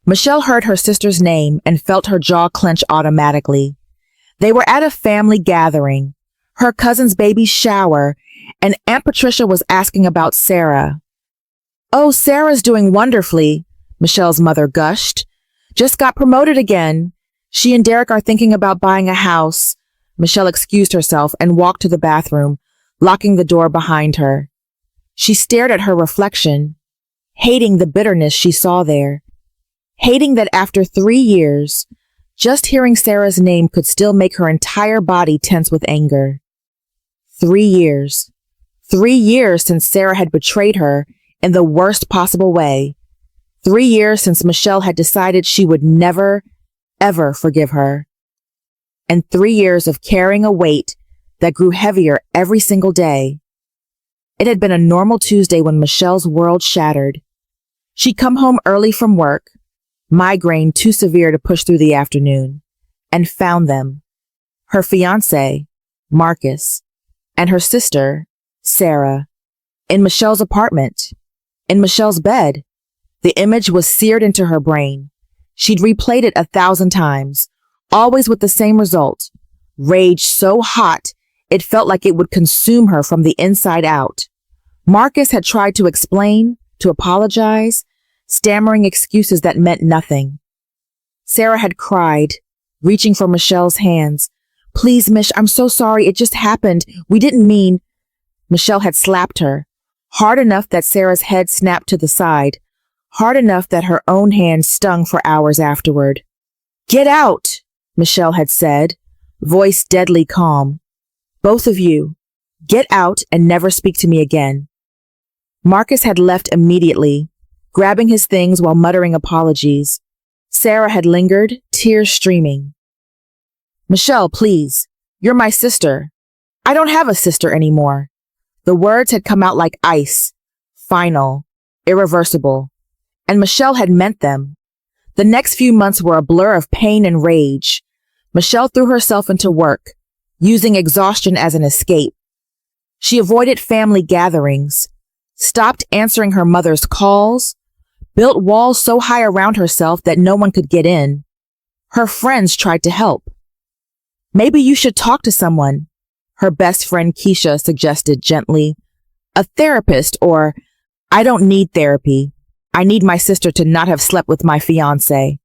Michelle heard her sister's name and felt her jaw clench automatically. They were at a family gathering, her cousin's baby's shower, and Aunt Patricia was asking about Sarah. "Oh, Sarah's doing wonderfully," Michelle's mother gushed. "Just got promoted again. She and Derek are thinking about buying a house." Michelle excused herself and walked to the bathroom, locking the door behind her. She stared at her reflection, hating the bitterness she saw there, hating that after 3 years, just hearing Sarah's name could still make her entire body tense with anger. 3 years. 3 years since Sarah had betrayed her in the worst possible way. 3 years since Michelle had decided she would never, ever forgive her. And 3 years of carrying a weight that grew heavier every single day. It had been a normal Tuesday when Michelle's world shattered. She'd come home early from work, migraine too severe to push through the afternoon, and found them. Her fiancé, Marcus, and her sister, Sarah, in Michelle's apartment, in Michelle's bed. The image was seared into her brain. She'd replayed it 1,000 times, always with the same result. Rage so hot, it felt like it would consume her from the inside out. Marcus had tried to explain, to apologize, stammering excuses that meant nothing. Sarah had cried, reaching for Michelle's hands. "Please, Mich, I'm so sorry. It just happened. We didn't mean..." Michelle had slapped her, hard enough that Sarah's head snapped to the side, hard enough that her own hand stung for hours afterward. "Get out," Michelle had said, voice deadly calm. "Both of you, get out and never speak to me again." Marcus had left immediately, grabbing his things while muttering apologies. Sarah had lingered, tears streaming. "Michelle, please. You're my sister." "I don't have a sister anymore." The words had come out like ice, final, irreversible, and Michelle had meant them. The next few months were a blur of pain and rage. Michelle threw herself into work, using exhaustion as an escape. She avoided family gatherings, stopped answering her mother's calls, built walls so high around herself that no one could get in. Her friends tried to help. "Maybe you should talk to someone," her best friend Keisha suggested gently. "A therapist, or I don't need therapy. I need my sister to not have slept with my fiancé."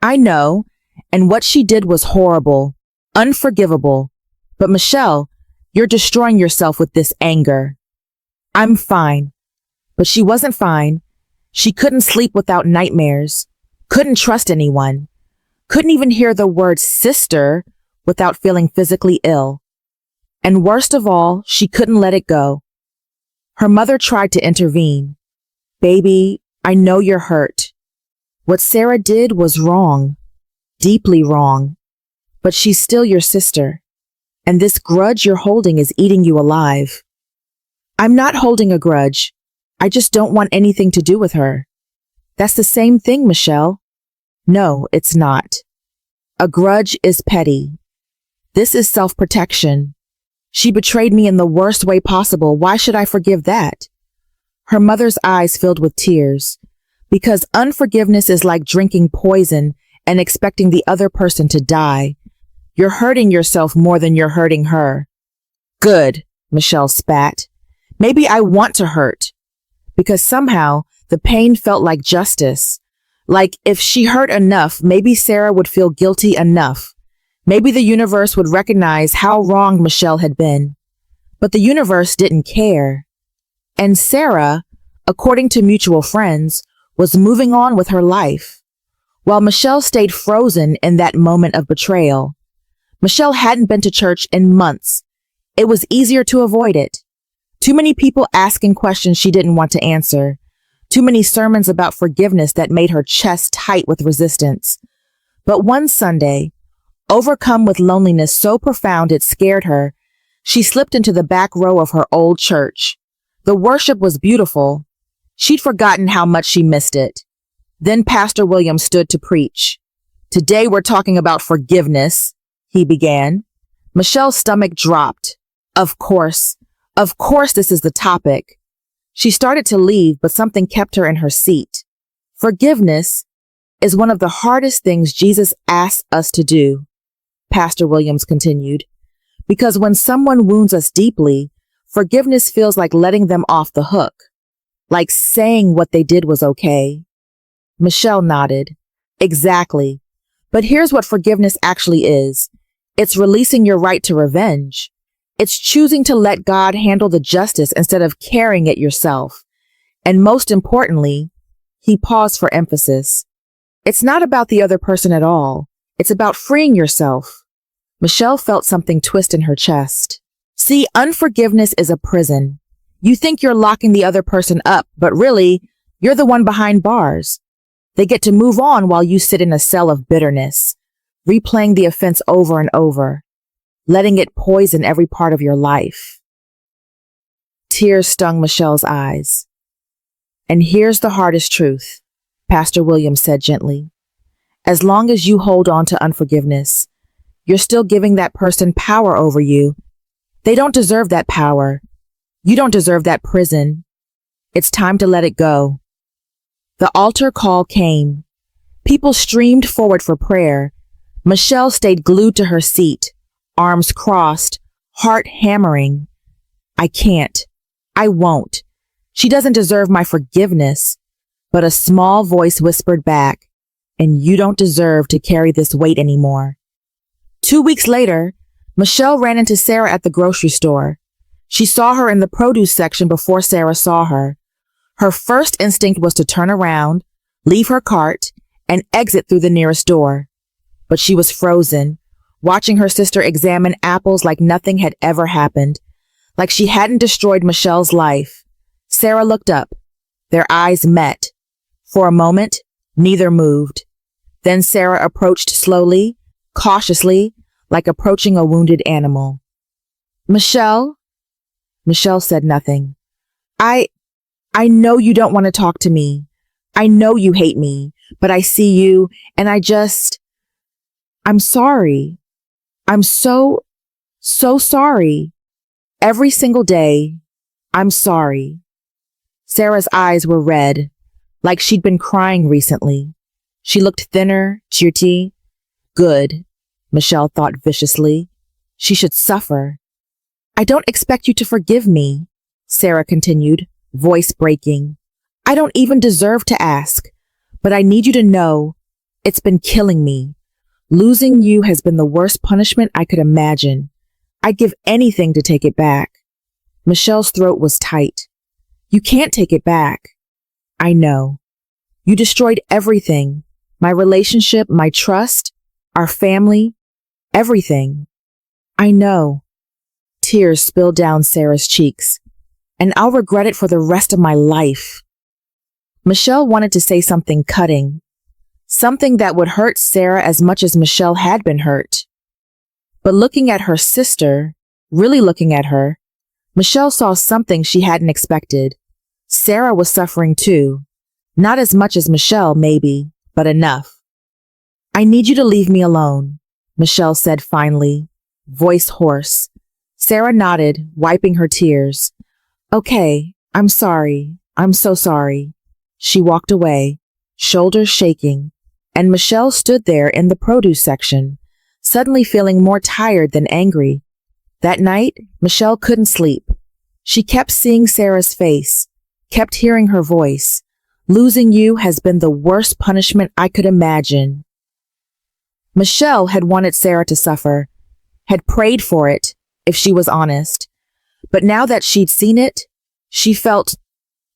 "I know, and what she did was horrible, unforgivable. But Michelle, you're destroying yourself with this anger." "I'm fine." But she wasn't fine. She couldn't sleep without nightmares, couldn't trust anyone, couldn't even hear the word sister without feeling physically ill. And worst of all, she couldn't let it go. Her mother tried to intervene. "Baby, I know you're hurt. What Sarah did was wrong, deeply wrong, but she's still your sister, and this grudge you're holding is eating you alive." "I'm not holding a grudge. I just don't want anything to do with her." "That's the same thing, Michelle." "No, it's not. A grudge is petty. This is self-protection. She betrayed me in the worst way possible. Why should I forgive that?" Her mother's eyes filled with tears, because unforgiveness is like drinking poison and expecting the other person to die. You're hurting yourself more than you're hurting her. "Good," Michelle spat. "Maybe I want to hurt." Because somehow the pain felt like justice. Like if she hurt enough, maybe Sarah would feel guilty enough. Maybe the universe would recognize how wrong Michelle had been. But the universe didn't care. And Sarah, according to mutual friends, was moving on with her life, while Michelle stayed frozen in that moment of betrayal. Michelle hadn't been to church in months. It was easier to avoid it. Too many people asking questions she didn't want to answer. Too many sermons about forgiveness that made her chest tight with resistance. But one Sunday, overcome with loneliness so profound it scared her, she slipped into the back row of her old church. The worship was beautiful. She'd forgotten how much she missed it. Then Pastor William stood to preach. "Today we're talking about forgiveness," he began. Michelle's stomach dropped. Of course this is the topic. She started to leave, but something kept her in her seat. Forgiveness? is one of the hardest things Jesus asks us to do, Pastor Williams continued, because when someone wounds us deeply, forgiveness feels like letting them off the hook, like saying what they did was okay. Michelle nodded. Exactly. But here's what forgiveness actually is. It's releasing your right to revenge. It's choosing to let God handle the justice instead of carrying it yourself. And most importantly, he paused for emphasis. It's not about the other person at all. It's about freeing yourself. Michelle felt something twist in her chest. See, unforgiveness is a prison. You think you're locking the other person up, but really, you're the one behind bars. They get to move on while you sit in a cell of bitterness, replaying the offense over and over, letting it poison every part of your life. Tears stung Michelle's eyes. And here's the hardest truth, Pastor Williams said gently. As long as you hold on to unforgiveness, you're still giving that person power over you. They don't deserve that power. You don't deserve that prison. It's time to let it go. The altar call came. People streamed forward for prayer. Michelle stayed glued to her seat, arms crossed, heart hammering. I can't. I won't. She doesn't deserve my forgiveness. But a small voice whispered back, and you don't deserve to carry this weight anymore. 2 weeks later, Michelle ran into Sarah at the grocery store. She saw her in the produce section before Sarah saw her. Her first instinct was to turn around, leave her cart, and exit through the nearest door. But she was frozen, watching her sister examine apples like nothing had ever happened, like she hadn't destroyed Michelle's life. Sarah looked up. Their eyes met. For a moment, neither moved. Then Sarah approached slowly, cautiously, like approaching a wounded animal. Michelle? Michelle said nothing. I know you don't want to talk to me. I know you hate me, but I see you, and I'm sorry. I'm so sorry. Every single day, I'm sorry. Sarah's eyes were red, like she'd been crying recently. She looked thinner, teary. Good, Michelle thought viciously. She should suffer. I don't expect you to forgive me, Sarah continued, voice breaking. I don't even deserve to ask, but I need you to know it's been killing me. Losing you has been the worst punishment I could imagine. I'd give anything to take it back. Michelle's throat was tight. You can't take it back. I know. You destroyed everything. My relationship, my trust, our family, everything. I know. Tears spilled down Sarah's cheeks. And I'll regret it for the rest of my life. Michelle wanted to say something cutting. Something that would hurt Sarah as much as Michelle had been hurt. But looking at her sister, really looking at her, Michelle saw something she hadn't expected. Sarah was suffering too. Not as much as Michelle, maybe, but enough. I need you to leave me alone, Michelle said finally, voice hoarse. Sarah nodded, wiping her tears. Okay, I'm sorry. I'm so sorry. She walked away, shoulders shaking, and Michelle stood there in the produce section, suddenly feeling more tired than angry. That night, Michelle couldn't sleep. She kept seeing Sarah's face, kept hearing her voice. Losing you has been the worst punishment I could imagine. Michelle had wanted Sarah to suffer, had prayed for it, if she was honest. But now that she'd seen it, she felt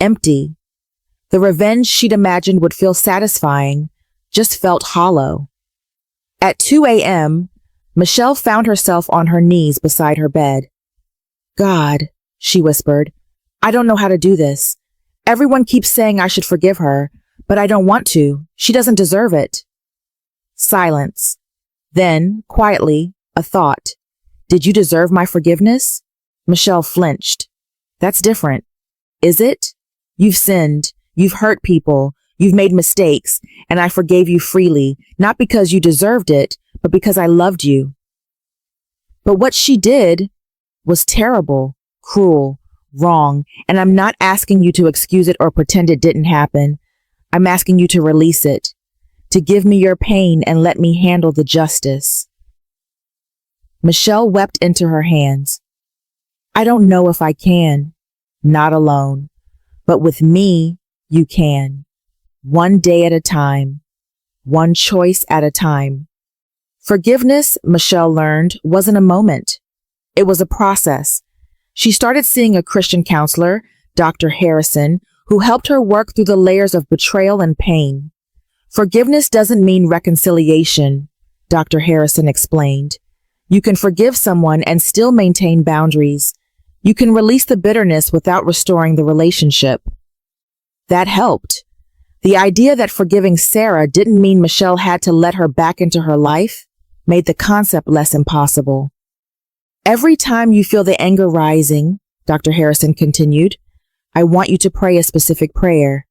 empty. The revenge she'd imagined would feel satisfying just felt hollow. At 2 a.m., Michelle found herself on her knees beside her bed. God, she whispered, I don't know how to do this. Everyone keeps saying I should forgive her, but I don't want to. She doesn't deserve it. Silence. Then, quietly, a thought. Did you deserve my forgiveness? Michelle flinched. That's different. Is it? You've sinned. You've hurt people. You've made mistakes. And I forgave you freely, not because you deserved it, but because I loved you. But what she did was terrible, cruel, wrong, and I'm not asking you to excuse it or pretend it didn't happen. I'm asking you to release it, to give me your pain and let me handle the justice. Michelle wept into her hands. I don't know if I can, not alone, but with me, you can. One day at a time, one choice at a time. Forgiveness, Michelle learned, wasn't a moment. It was a process. She started seeing a Christian counselor, Dr. Harrison, who helped her work through the layers of betrayal and pain. Forgiveness doesn't mean reconciliation, Dr. Harrison explained. You can forgive someone and still maintain boundaries. You can release the bitterness without restoring the relationship. That helped. The idea that forgiving Sarah didn't mean Michelle had to let her back into her life made the concept less impossible. Every time you feel the anger rising, Dr. Harrison continued, I want you to pray a specific prayer.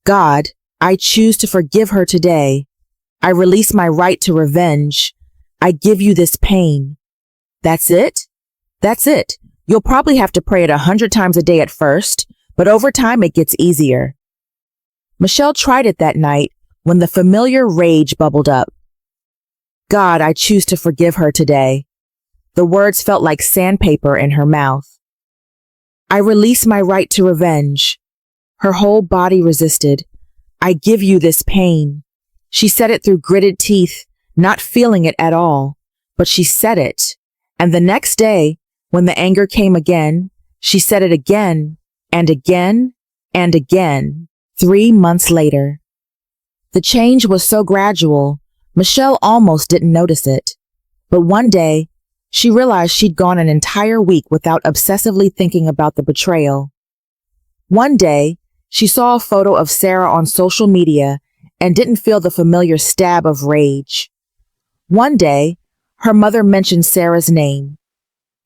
God, I choose to forgive her today. I release my right to revenge. I give you this pain. That's it? That's it. You'll probably have to pray it 100 times a day at first, but over time it gets easier. Michelle tried it that night when the familiar rage bubbled up. God, I choose to forgive her today. The words felt like sandpaper in her mouth. I release my right to revenge. Her whole body resisted. I give you this pain. She said it through gritted teeth, not feeling it at all, but she said it. And the next day, when the anger came again, she said it again and again and again, 3 months later. The change was so gradual, Michelle almost didn't notice it. But one day, she realized she'd gone an entire week without obsessively thinking about the betrayal. One day, she saw a photo of Sarah on social media and didn't feel the familiar stab of rage. One day, her mother mentioned Sarah's name,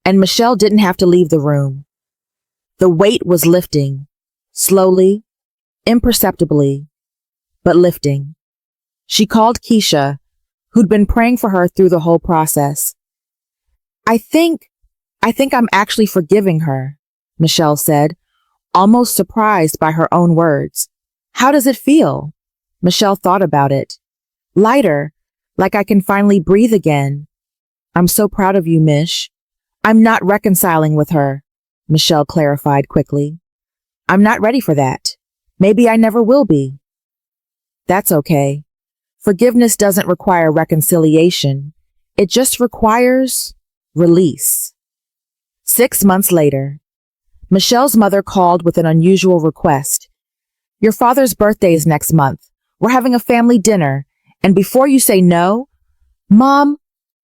and Michelle didn't have to leave the room. The weight was lifting, slowly, imperceptibly, but lifting. She called Keisha, who'd been praying for her through the whole process. I think I'm actually forgiving her, Michelle said, almost surprised by her own words. How does it feel? Michelle thought about it. Lighter, like I can finally breathe again. I'm so proud of you, Mish. I'm not reconciling with her, Michelle clarified quickly. I'm not ready for that. Maybe I never will be. That's okay. Forgiveness doesn't require reconciliation. It just requires release. 6 months later, Michelle's mother called with an unusual request. Your father's birthday is next month. We're having a family dinner. And before you say no, Mom,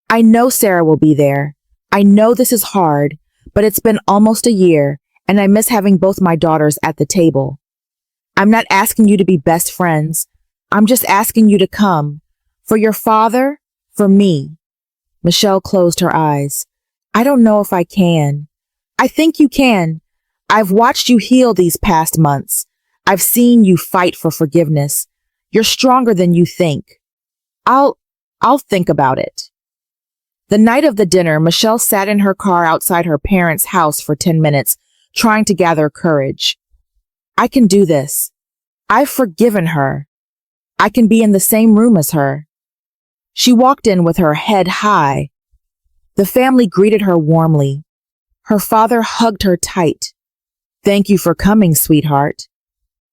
I know Sarah will be there. I know this is hard, but it's been almost a year, and I miss having both my daughters at the table. I'm not asking you to be best friends. I'm just asking you to come. For your father, for me. Michelle closed her eyes. I don't know if I can. I think you can. I've watched you heal these past months. I've seen you fight for forgiveness. You're stronger than you think. I'll think about it. The night of the dinner, Michelle sat in her car outside her parents' house for 10 minutes, trying to gather courage. I can do this. I've forgiven her. I can be in the same room as her. She walked in with her head high. The family greeted her warmly. Her father hugged her tight. Thank you for coming, sweetheart.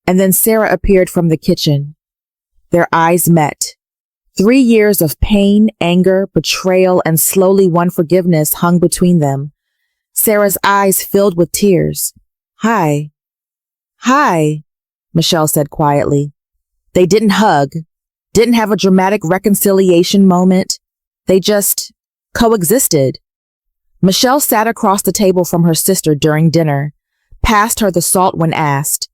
And then Sarah appeared from the kitchen. Their eyes met. 3 years of pain, anger, betrayal, and slowly won forgiveness hung between them. Sarah's eyes filled with tears. Hi. Hi, Michelle said quietly. They didn't hug, didn't have a dramatic reconciliation moment. They just coexisted. Michelle sat across the table from her sister during dinner, passed her the salt when asked,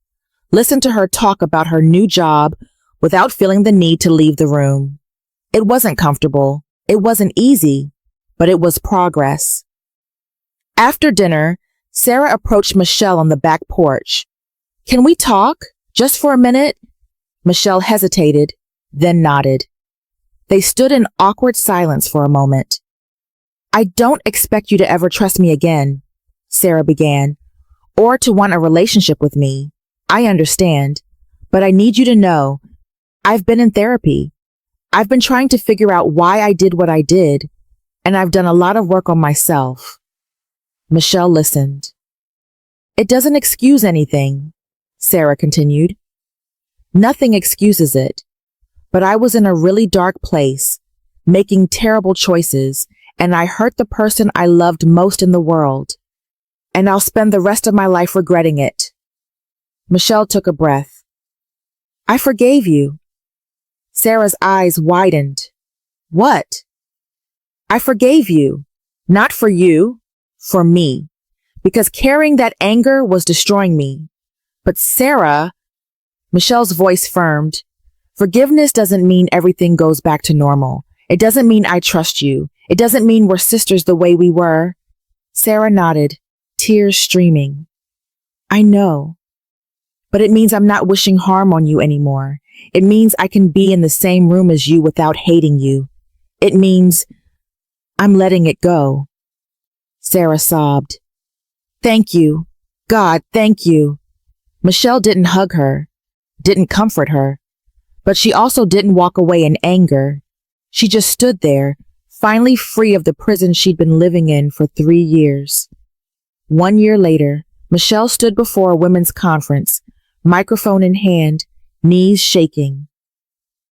listened to her talk about her new job without feeling the need to leave the room. It wasn't comfortable. It wasn't easy, but it was progress. After dinner, Sarah approached Michelle on the back porch. Can we talk? Just for a minute? Michelle hesitated, then nodded. They stood in awkward silence for a moment. I don't expect you to ever trust me again, Sarah began, or to want a relationship with me. I understand, but I need you to know I've been in therapy. I've been trying to figure out why I did what I did, and I've done a lot of work on myself. Michelle listened. It doesn't excuse anything, Sarah continued. Nothing excuses it. But I was in a really dark place, making terrible choices, and I hurt the person I loved most in the world. And I'll spend the rest of my life regretting it. Michelle took a breath. I forgave you. Sarah's eyes widened. What? I forgave you. Not for you, for me. Because carrying that anger was destroying me. But Sarah, Michelle's voice firmed. Forgiveness doesn't mean everything goes back to normal. It doesn't mean I trust you. It doesn't mean we're sisters the way we were. Sarah nodded, tears streaming. I know. But it means I'm not wishing harm on you anymore. It means I can be in the same room as you without hating you. It means I'm letting it go. Sarah sobbed. Thank you. God, thank you. Michelle didn't hug her, didn't comfort her, but she also didn't walk away in anger. She just stood there, finally free of the prison she'd been living in for 3 years. 1 year later, Michelle stood before a women's conference, microphone in hand, knees shaking.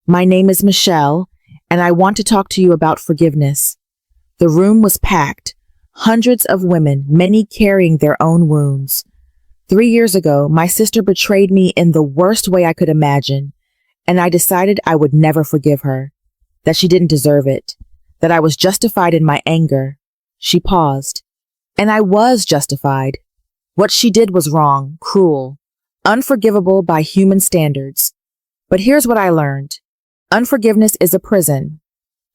My name is Michelle, and I want to talk to you about forgiveness. The room was packed, hundreds of women, many carrying their own wounds. 3 years ago, my sister betrayed me in the worst way I could imagine, and I decided I would never forgive her, that she didn't deserve it, that I was justified in my anger. She paused. And I was justified. What she did was wrong, cruel, unforgivable by human standards. But here's what I learned. Unforgiveness is a prison,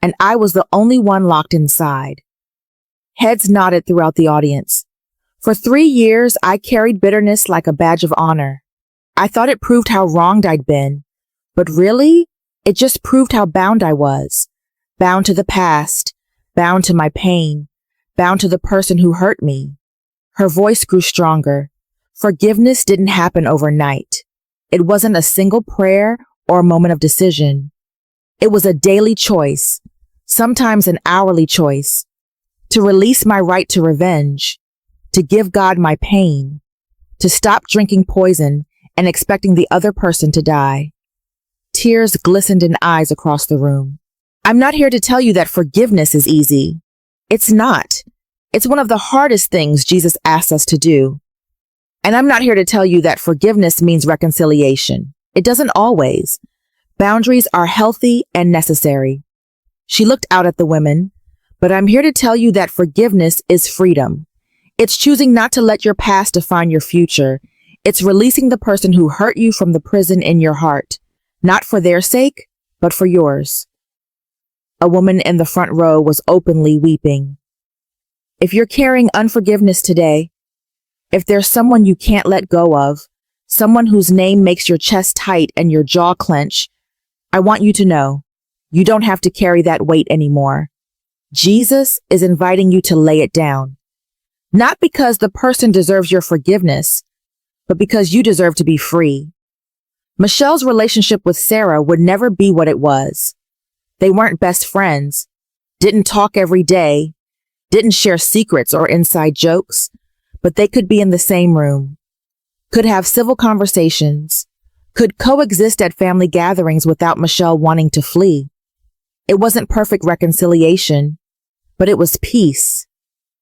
and I was the only one locked inside. Heads nodded throughout the audience. For 3 years, I carried bitterness like a badge of honor. I thought it proved how wronged I'd been, but really, it just proved how bound I was. Bound to the past, bound to my pain, bound to the person who hurt me. Her voice grew stronger. Forgiveness didn't happen overnight. It wasn't a single prayer or a moment of decision. It was a daily choice, sometimes an hourly choice, to release my right to revenge, to give God my pain, to stop drinking poison and expecting the other person to die. Tears glistened in eyes across the room. I'm not here to tell you that forgiveness is easy. It's not. It's one of the hardest things Jesus asks us to do. And I'm not here to tell you that forgiveness means reconciliation. It doesn't always. Boundaries are healthy and necessary. She looked out at the women, but I'm here to tell you that forgiveness is freedom. It's choosing not to let your past define your future. It's releasing the person who hurt you from the prison in your heart, not for their sake, but for yours. A woman in the front row was openly weeping. If you're carrying unforgiveness today, if there's someone you can't let go of, someone whose name makes your chest tight and your jaw clench, I want you to know, you don't have to carry that weight anymore. Jesus is inviting you to lay it down. Not because the person deserves your forgiveness, but because you deserve to be free. Michelle's relationship with Sarah would never be what it was. They weren't best friends, didn't talk every day, didn't share secrets or inside jokes, but they could be in the same room, could have civil conversations, could coexist at family gatherings without Michelle wanting to flee. It wasn't perfect reconciliation, but it was peace.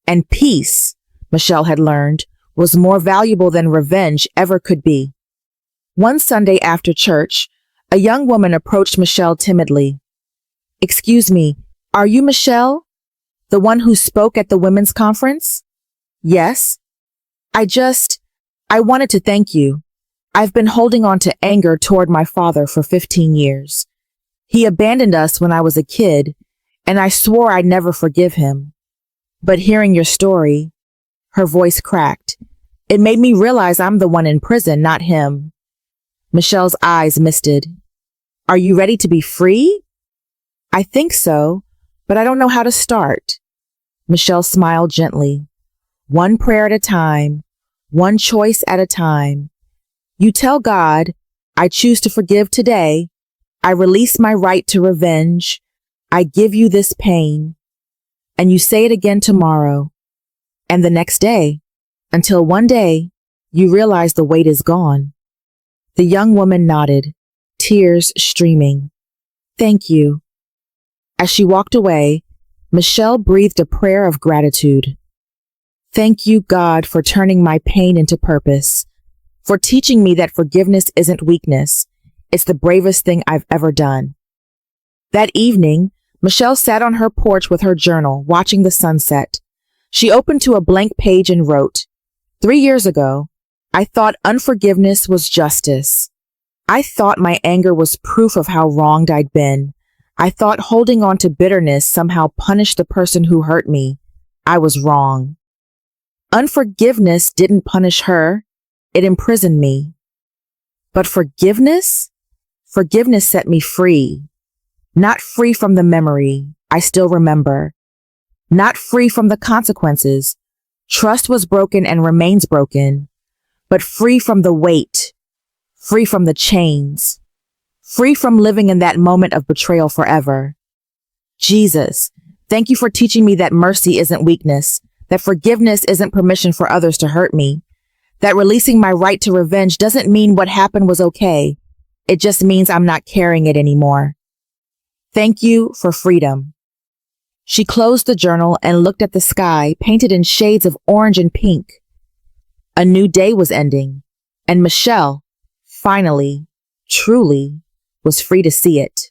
And peace, Michelle had learned, was more valuable than revenge ever could be. One Sunday after church, a young woman approached Michelle timidly. Excuse me, are you Michelle? The one who spoke at the women's conference? Yes. I wanted to thank you. I've been holding on to anger toward my father for 15 years. He abandoned us when I was a kid, and I swore I'd never forgive him. But hearing your story, her voice cracked. It made me realize I'm the one in prison, not him. Michelle's eyes misted. Are you ready to be free? I think so, but I don't know how to start. Michelle smiled gently. One prayer at a time, one choice at a time. You tell God, I choose to forgive today, I release my right to revenge. I give you this pain. And you say it again tomorrow and the next day, until one day you realize the weight is gone. The young woman nodded, tears streaming. Thank you. As she walked away, Michelle breathed a prayer of gratitude. Thank you, God, for turning my pain into purpose, for teaching me that forgiveness isn't weakness. It's the bravest thing I've ever done. That evening, Michelle sat on her porch with her journal, watching the sunset. She opened to a blank page and wrote, 3 years ago, I thought unforgiveness was justice. I thought my anger was proof of how wronged I'd been. I thought holding on to bitterness somehow punished the person who hurt me. I was wrong. Unforgiveness didn't punish her. It imprisoned me. But forgiveness? Forgiveness set me free. Not free from the memory, I still remember. Not free from the consequences. Trust was broken and remains broken. But free from the weight. Free from the chains. Free from living in that moment of betrayal forever. Jesus, thank you for teaching me that mercy isn't weakness, that forgiveness isn't permission for others to hurt me, that releasing my right to revenge doesn't mean what happened was okay. It just means I'm not carrying it anymore. Thank you for freedom. She closed the journal and looked at the sky, painted in shades of orange and pink. A new day was ending, and Michelle, finally, truly, was free to see it.